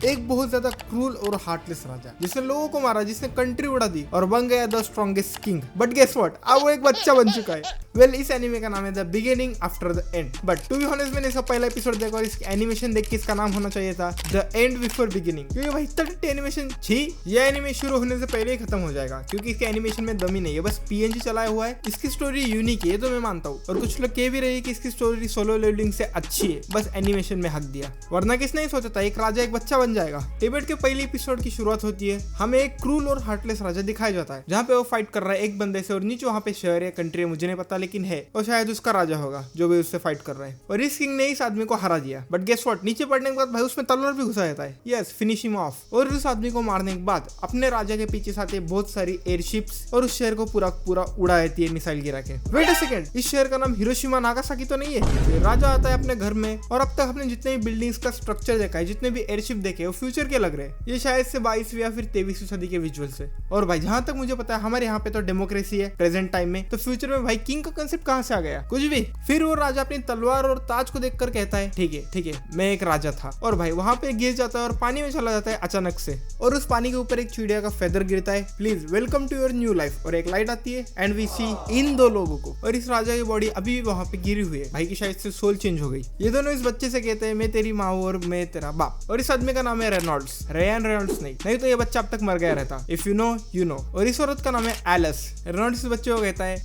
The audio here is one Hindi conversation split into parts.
एक बहुत ज्यादा क्रूल और हार्टलेस राजा जिसने लोगों को मारा, जिसने कंट्री उड़ा दी और बन गया the strongest king. But guess what, अब वो एक बच्चा बन चुका है। वेल, इस एनिमे का नाम है the beginning after the end. But to be honest, मैंने इसका पहला एपिसोड देखा और इस एनिमेशन देख के इसका नाम होना चाहिए था द एंड बिफोर बिगिनिंग, क्योंकि भाई इतना एनिमेशन छी, ये एनिमे शुरू होने से पहले ही खत्म हो जाएगा, क्योंकि इसके एनिमेशन में दम ही नहीं है, बस पीएनजी चलाया हुआ है। इसकी स्टोरी यूनिक है, ये तो मैं मानता हूँ, और कुछ लोग कह भी रहे हैं कि इसकी स्टोरी सोलो लेवलिंग से अच्छी है, बस एनिमेशन में हक दिया। वरना किसने नहीं सोचा था एक राजा एक बच्चा बन जाएगा। टिबेट के पहले एपिसोड की शुरुआत होती है, हमें एक क्रूल और हार्टलेस राजा दिखाया जाता है, जहाँ पे वो फाइट कर रहा है एक बंदे से, और नीचे वहाँ पे शहर है, कंट्री है, मुझे नहीं पता, लेकिन है, और शायद उसका राजा होगा जो भी उससे फाइट कर रहा है। और इस किंग ने इस आदमी को हरा दिया। बट गेस व्हाट, नीचे पड़ने के बाद भाई उसमें तलवार भी घुसा जाता है। Yes, finish him of. और उस आदमी को मारने के बाद अपने राजा के पीछे साथ बहुत सारी एयरशिप्स और उस शहर को पूरा पूरा उड़ा देती है मिसाइल गिरा के। वेट अ सेकंड, इस शहर का नाम हिरोशिमा नागासाकी तो नहीं है? फिर राजा आता है अपने घर में, और अब तक हमने जितने भी बिल्डिंग्स का स्ट्रक्चर देखा है, जितने भी एयरशिप देखे, वो फ्यूचर के लग रहे हैं। ये शायद से 22वीं या फिर 23वीं सदी के विजुअल्स है। और भाई जहां तक मुझे पता है हमारे यहाँ पे तो डेमोक्रेसी है प्रेजेंट टाइम में, तो फ्यूचर में भाई किंग का कंसेप्ट कहाँ से आ गया? कुछ भी। फिर वो राजा अपनी तलवार और ताज को देखकर कहता है ठीक है मैं एक राजा था, और भाई वहां पे गिर जाता है और पानी में चला जाता है अचानक से, और उस पानी के ऊपर एक चिड़िया का फेदर गिरता है, please welcome to your new life, और एक लाइट आती है एंड वी सी इन दो लोगों को, और इस राजा की बॉडी अभी भी वहां पे गिरी हुई है। भाई की शायद से सोल चेंज हो गई। ये दोनों इस बच्चे से कहते हैं मैं तेरी माँ हूँ और मैं तेरा बाप। और इस आदमी का नाम है रेनॉल्ड्स, रेयान रेनॉल्ड्स नहीं तो ये बच्चा अब तक मर गया रहता। If you know you know. और इस औरत का नाम है एलिस। रेनॉल्ड्स इस बच्चे को कहता है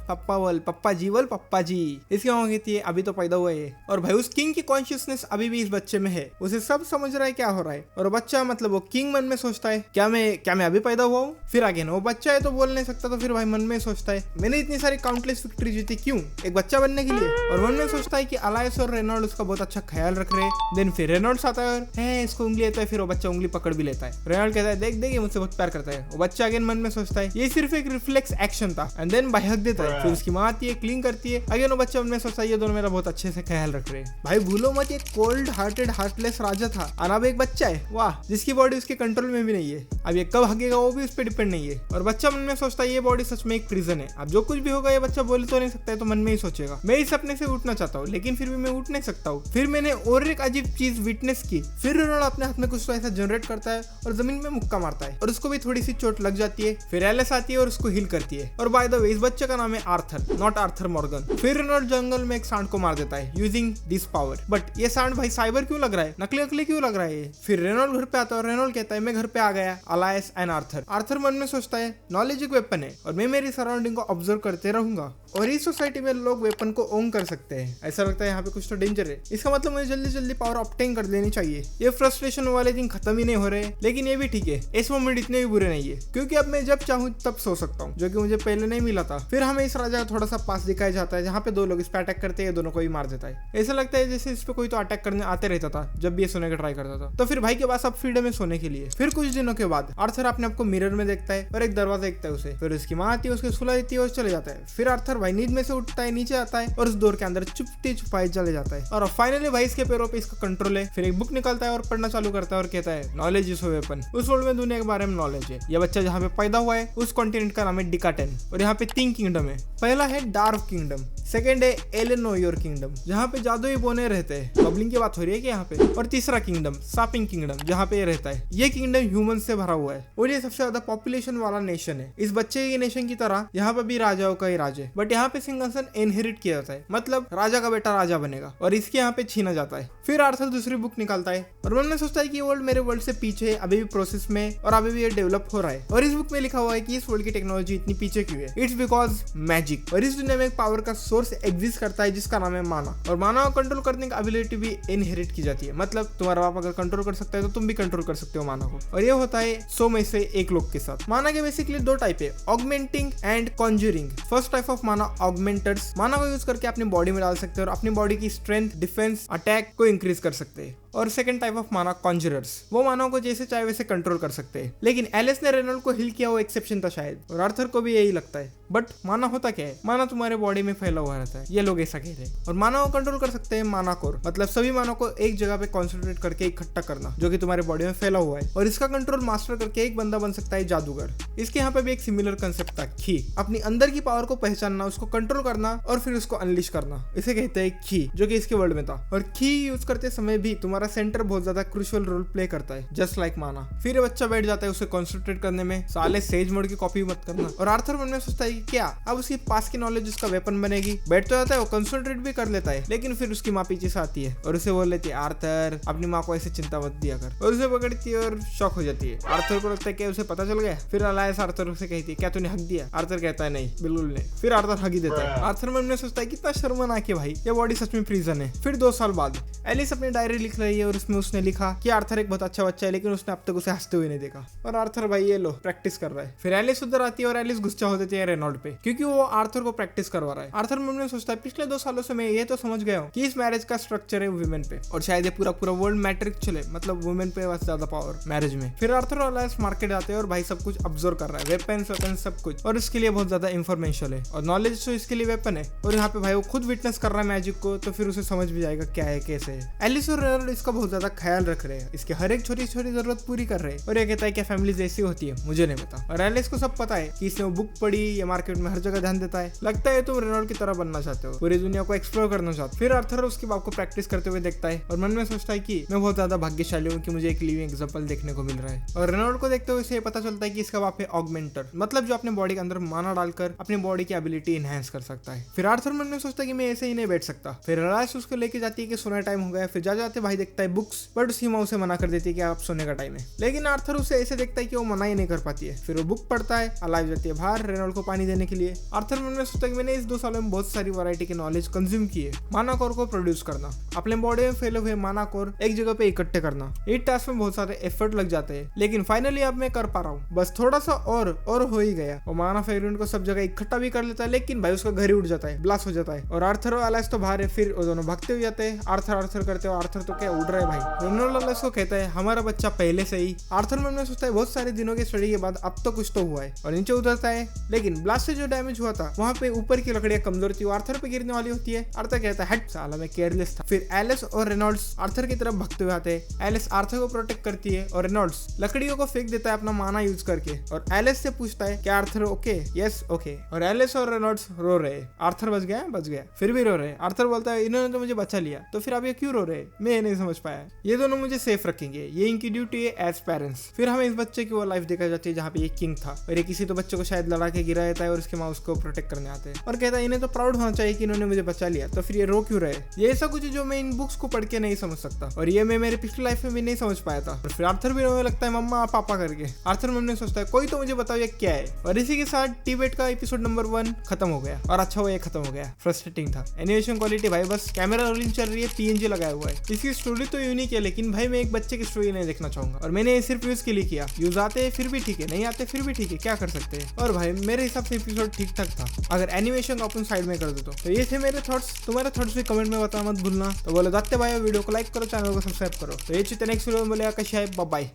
पप्पा बोल पप्पा जी। इसकी माँ कहती है अभी तो पैदा हुआ है। और भाई उस किंग की कॉन्शियसनेस अभी भी इस बच्चे में है, उसे सब समझ रहा है क्या हो रहा है। और बच्चा मतलब वो किंग मन में सोचता है क्या मैं अभी पैदा हुआ हूँ? फिर आगे ना वो बच्चा है तो बोल नहीं सकता, तो फिर भाई मन में सोचता है मैंने इतनी सारी काउंटलेस विक्ट्री जीती क्यों? एक बच्चा बनने के लिए। और मन में सोचता है कि अलायस और रेनॉल्ड उसका बहुत अच्छा ख्याल रख रहे हैं। देन फिर रेनॉल्ड्स आता है और इसको उंगली लेता है, फिर वो बच्चा उंगली पकड़ भी लेता है। रेनॉल्ड कहता है देख ये मुझसे बहुत प्यार करता है। वो बच्चा अगेन मन में सोचता है ये सिर्फ एक रिफ्लेक्स एक्शन था, एंड देन भाई हक देता है। फिर उसकी माँ आती है, क्लीन करती है। अगेन वो बच्चा मन में सोचता है ये दोनों मेरा बहुत अच्छे से ख्याल रख रहे हैं। भाई भूलो मत ये कोल्ड हार्टेड हार्टलेस राजा था, और अब एक बच्चा है वाह, जिसकी बॉडी उसके कंट्रोल में भी नहीं है। अब ये कब हगेगा वो भी उस पर डिपेंड नहीं है। और बच्चा मन में सोचता है ये बॉडी सच में एक प्रिजन है। अब जो कुछ भी होगा ये बच्चा बोल तो नहीं सकता है, तो मन में ही सोचेगा मैं इस सपने से उठना चाहता हूँ, लेकिन फिर भी मैं उठ नहीं सकता हूँ। फिर मैंने और एक अजीब चीज विटनेस की। फिर रोनाल्ड अपने हाथ में कुछ तो ऐसा जनरेट करता है और जमीन में मुक्का मारता है, और उसको भी थोड़ी सी चोट लग जाती है। फिर एलिस आती है और उसको हील करती है। और बाय द वे इस बच्चे का नाम है आर्थर, नॉट आर्थर मॉर्गन। फिर रोनाल्ड जंगल में एक सांड को मार देता है यूजिंग दिस पावर। बट ये सांड भाई साइबर क्यों लग रहा है, नकली क्यों लग रहा है? फिर रेनॉल्ड घर पे आता है और रेनॉल्ड कहता है मैं घर पे आ गया अलायस एंड आर्थर। आर्थर मन में सोचता है नॉलेज एक वेपन है और मैं मेरी सराउंडिंग को ऑब्जर्व करते रहूंगा, और इस सोसाइटी में लोग वेपन को ओन कर सकते हैं। ऐसा लगता है यहाँ पे कुछ तो डेंजर है, इसका मतलब मुझे जल्दी पावर ऑब्टेन कर लेनी चाहिए। ये फ्रस्ट्रेशन वाले दिन खत्म ही नहीं हो रहे, लेकिन ये भी ठीक है, इस मोमेंट इतने भी बुरे नहीं है, क्योंकि अब मैं जब चाहूँ तब सो सकता हूँ, जो कि मुझे पहले नहीं मिला था। फिर हमें इस राजा का थोड़ा सा पास दिखाया जाता है, जहाँ पे दो लोग इस पे अटैक करते हैं, दोनों को ही मार देता है। ऐसा लगता है जैसे इस पे कोई तो अटैक करने आते रहता था जब भी ये सोने का ट्राई करता था। तो फिर भाई के पास अब फ्रीडम है सोने के लिए। फिर कुछ दिनों के बाद आर्थर अपने आपको मिरर में देखता है और एक दरवाजा देखता है उसे। फिर उसकी माँ आती है, उसके सुला देती है और चले जाता है। फिर आर्थर भाई नींद में से उठता है, नीचे आता है और उस डोर के अंदर चुपते छुपाए चले जाता है। और फाइनली भाई इसके पैरों पे इसका कंट्रोल है। फिर एक बुक निकालता है और पढ़ना चालू करता है और कहता है नॉलेज इज वेपन। उस वर्ल्ड में दुनिया के बारे में नॉलेज है। यह बच्चा जहाँ पे पैदा हुआ है उस कॉन्टिनेंट का नाम है डिकाटेन, और यहाँ पे 3 किंगडम है। पहला है डार्क किंगडम, सेकंड है एलेनोयर किंगडम, जहाँ पे जादुई बोने रहते हैं। बबलिंग की बात हो रही है कि यहाँ पे। और तीसरा किंगडम सापिंग किंगडम, जहाँ पे ये रहता है। ये किंगडम ह्यूमन से भरा हुआ है और ये सबसे ज्यादा पॉपुलेशन वाला नेशन है। इस बच्चे के नेशन की तरह यहाँ पे भी राजाओं का ही राज है, बट यहाँ पे सिंहासन इनहेरिट किया जाता है, मतलब राजा का बेटा राजा बनेगा और इसके यहाँ पे छीना जाता है। फिर आर्थर दूसरी बुक निकालता है और मन में सोचता है कि वर्ल्ड मेरे वर्ल्ड से पीछे है, अभी भी प्रोसेस में और अभी भी ये डेवलप हो रहा है। और इस बुक में लिखा हुआ है कि इस वर्ल्ड की टेक्नोलॉजी इतनी पीछे क्यों है। It's because magic. और इस दुनिया में एक पावर का सोर्स एग्जिस्ट करता है जिसका नाम है माना, और माना को कंट्रोल करने की एबिलिटी भी इनहेरिट की जाती है। मतलब तुम्हारा बाप अगर कंट्रोल कर सकता है तो तुम भी कंट्रोल कर सकते हो माना को। और ये होता है 100 में से 1 लोग के साथ। माना के बेसिकली 2 टाइप है, augmenting and Conjuring. First type of माना ऑगमेंटर्स, माना को यूज करके अपनी बॉडी में डाल सकते हैं और अपनी बॉडी की स्ट्रेंथ, डिफेंस, अटैक को इंक्रीज कर सकते हैं। और सेकंड टाइप ऑफ माना कॉन्जरर्स, वो मानव को जैसे चाहे वैसे कंट्रोल कर सकते हैं। लेकिन एलिस ने रेनॉल्ड को हिल किया, वो एक्सेप्शन था शायद, और आर्थर को भी यही लगता है। बट माना होता क्या है, माना तुम्हारे बॉडी में फैला हुआ रहता है, ये लोग ऐसा कह रहे हैं। और मानव को कंट्रोल कर सकते हैं माना कोर, मतलब सभी मानव को एक जगह पे कॉन्सेंट्रेट करके इकट्ठा करना जो कि तुम्हारे बॉडी में फैला हुआ है। और इसका कंट्रोल मास्टर करके एक बंदा बन सकता है जादूगर। इसके यहाँ पे भी एक सिमिलर कंसेप्ट था, की अपनी अंदर की पावर को पहचानना, उसको कंट्रोल करना और फिर उसको अनलिश करना, इसे कहते हैं की, जो कि इसके वर्ल्ड में था। और की यूज करते समय भी तुम्हारा हमारा सेंटर बहुत ज्यादा क्रूशियल रोल प्ले करता है, जस्ट लाइक माना। फिर ये बच्चा बैठ जाता है उसे कॉन्सेंट्रेट करने में, साले सेज मोड की कॉपी मत करना। और आर्थर मन में सोचता है कि क्या अब उसकी पास की नॉलेज उसका वेपन बनेगी। बैठ तो जाता है, वो कंसंट्रेट भी कर लेता है, लेकिन फिर उसकी माँ पीछे से आती है और उसे बोल लेती है आर्थर अपनी माँ को ऐसे चिंता मत दिया कर, और उसे पकड़ती है और शॉक हो जाती है। आर्थर को लगता है कि उसे पता चल गया। फिर अलायस आर्थर से कहती है क्या तूने हक दिया? आर्थर कहता है नहीं, बिल्कुल नहीं। फिर आर्थर हक ही देता है। आर्थर मन में सोचता है कितना शर्मनाक है भाई, ये बॉडी सच में प्रिजन है। फिर 2 साल बाद एलिस अपनी डायरी लिख रही है और उसमें उसने लिखा कि आर्थर एक बहुत अच्छा बच्चा है, लेकिन उसने अब तक उसे हंसते हुए नहीं देखा। और आर्थर भाई ये लो प्रैक्टिस कर रहा है। फिर एलिस उधर आती है और एलिस गुस्सा हो देती है रेनॉल्ड पे, क्योंकि वो आर्थर को प्रैक्टिस करवा रहा है। आर्थर मन में सोचता है पिछले 2 सालों से मैं ये तो समझ गया हूँ कि इस मैरिज का स्ट्रक्चर है वुमेन पे, और शायद ये पूरा वर्ल्ड मैट्रिक्स चले, मतलब वुमेन पे बस ज्यादा पावर मैरिज में। फिर आर्थर और अलायस मार्केट आते हैं और भाई सब कुछ ऑब्जर्व कर रहा है, वेपन सब कुछ, और इसके लिए बहुत ज्यादा इन्फॉर्मेशन है और नॉलेज तो इसके लिए वेपन है। और यहाँ पे भाई वो खुद विटनेस कर रहा है मैजिक को, तो फिर उसे समझ भी जाएगा क्या है कैसे है। एलिस और रेनॉल्ड इसका बहुत ज्यादा ख्याल रख रहे हैं, इसके हर एक छोटी छोटी जरूरत पूरी कर रहे हैं। और ये कहता है क्या फैमिली ऐसी होती है, मुझे नहीं पता। और एलिस को सब पता है कि इसने वो बुक पढ़ी, ये मार्केट में हर जगह ध्यान देता है। लगता है तुम रेनॉल्ड की तरह बनना चाहते हो, पूरी दुनिया को एक्सप्लोर करना चाहते हो। फिर आर्थर उसके बाप को प्रैक्टिस करते हुए देखता है और मन में सोचता है कि मैं बहुत ज्यादा भाग्यशाली हूँ कि मुझे एक लिविंग एग्जांपल देखने को मिल रहा है। और रेनॉल्ड को देखते हुए इसे पता चलता है कि इसका बाप है ऑगमेंटर, मतलब जो अपने बॉडी के अंदर माना डालकर अपनी बॉडी की एबिलिटी एनहांस कर सकता है। फिर आर्थर मन में सोचता है कि मैं ऐसे ही नहीं बैठ सकता। फिर अलायस उसको लेके जाती है कि सोने टाइम हो गया। फिर जाते भाई देखता है बुक्स, बट उसकी माँ उसे मना कर देती है कि आप सोने का टाइम है। लेकिन आर्थर उसे ऐसे देखता है कि वो मना ही नहीं कर पाती है। फिर वो बुक पढ़ता है, अलायस जाती है बाहर रेनॉल्ड को पानी देने के लिए। आर्थर मन में सोचता है कि मैंने इस 2 सालों में बहुत सारी वैरायटी की नॉलेज कंज्यूम की है। माना कोर को प्रोड्यूस करना, अपने बॉडी में फैले हुए माना कोर एक जगह पे इकट्ठे करना, इस टास्क में बहुत सारे एफर्ट लग जाते हैं, लेकिन फाइनली अब मैं कर पा रहा हूँ। बस थोड़ा सा और हो ही गया। वो माना फ्रेगरेंट को सब जगह इकट्ठा भी कर लेता है, लेकिन भाई उसका घर ही उड़ जाता है, ब्लास्ट हो जाता है। और आर्थर और अलायस तो बाहर है। फिर वो दोनों भागते हुए जाते हैं। आर्थर करते हो, आर्थर तो क्या उड़ रहा है भाई। रेनॉल्ड अलायस को कहता है हमारा बच्चा पहले से ही। आर्थर मन में सोचता है बहुत सारे दिनों की स्टडी के बाद अब तो कुछ तो हुआ है, और नीचे उतरता है। लेकिन ब्लास्ट से जो डैमेज हुआ था वहाँ पे ऊपर की लकड़ियां कमजोर थी, आर्थर पे गिरने वाली होती है। आर्थर कहता है हट साला मैं केयरलेस था। फिर एलिस और रेनॉल्ड्स आर्थर की तरफ भागते हुए आते हैं। एलिस आर्थर को प्रोटेक्ट करती है और रेनॉल्ड्स लकड़ियों को फेंक देता है अपना माना यूज करके। और एलिस से पूछता है क्या आर्थर ओके? Yes okay. और एलिस और रेनॉल्ड्स रो रहे हैं। आर्थर बच गया, फिर भी रो रहे हैं। आर्थर बोलता है इन्होंने तो मुझे बचा लिया, तो फिर आप ये क्यों रो रहे हैं? मैं नहीं समझ पाया। ये दोनों मुझे सेफ रखेंगे, ये इनकी ड्यूटी है एज पेरेंट्स। फिर हमें इस बच्चे की वो लाइफ देखा जाती है जहाँ पे ये किंग था, और ये किसी तो बच्चे को शायद लड़ा के गिरा देता है और उसके माँ उसको प्रोटेक्ट करने आते हैं। और कहता है इन्हें तो प्राउड होना चाहिए कि इन्होंने मुझे बचा लिया, तो फिर ये रो क्यों रहे? ये ऐसा कुछ जो मैं इन बुक्स को पढ़ के नहीं समझ सकता, और ये मैं मेरे पिछली लाइफ में भी नहीं समझ पाया था। और फिर आर्थर भी रोने लगता है मम्मा पापा करके। आर्थर मन में सोचता है कोई तो मुझे बताओ ये क्या है। और इसी के साथ टिबेट का एपिसोड नंबर 1 खत्म हो गया। और अच्छा वो ये खत्म हो गया, फ्रस्ट्रेटिंग था। एनिमेशन क्वालिटी भाई बस कैमरा रोलिंग चल रही है, PNG लगाया हुआ है। इसकी स्टोरी तो यूनिक है, लेकिन भाई मैं एक बच्चे की स्टोरी नहीं देखना चाहूंगा। और मैंने ये सिर्फ व्यूज के लिए किया। व्यूज आते हैं फिर भी ठीक है, नहीं आते फिर भी ठीक है, क्या कर सकते हैं। और भाई मेरे हिसाब से एपिसोड ठीक ठाक था, अगर एनिमेशन अपन साइड में कर दो तो। ये थे मेरे थॉट्स। तुम्हारे थॉट्स भी कमेंट में बताना मत भूलना। तो बोले दत्ते भाई वीडियो को लाइक करो, चैनल को सब्सक्राइब करो। तो ये नेक्स्ट वीडियो में बोले कशी आहे, बाय।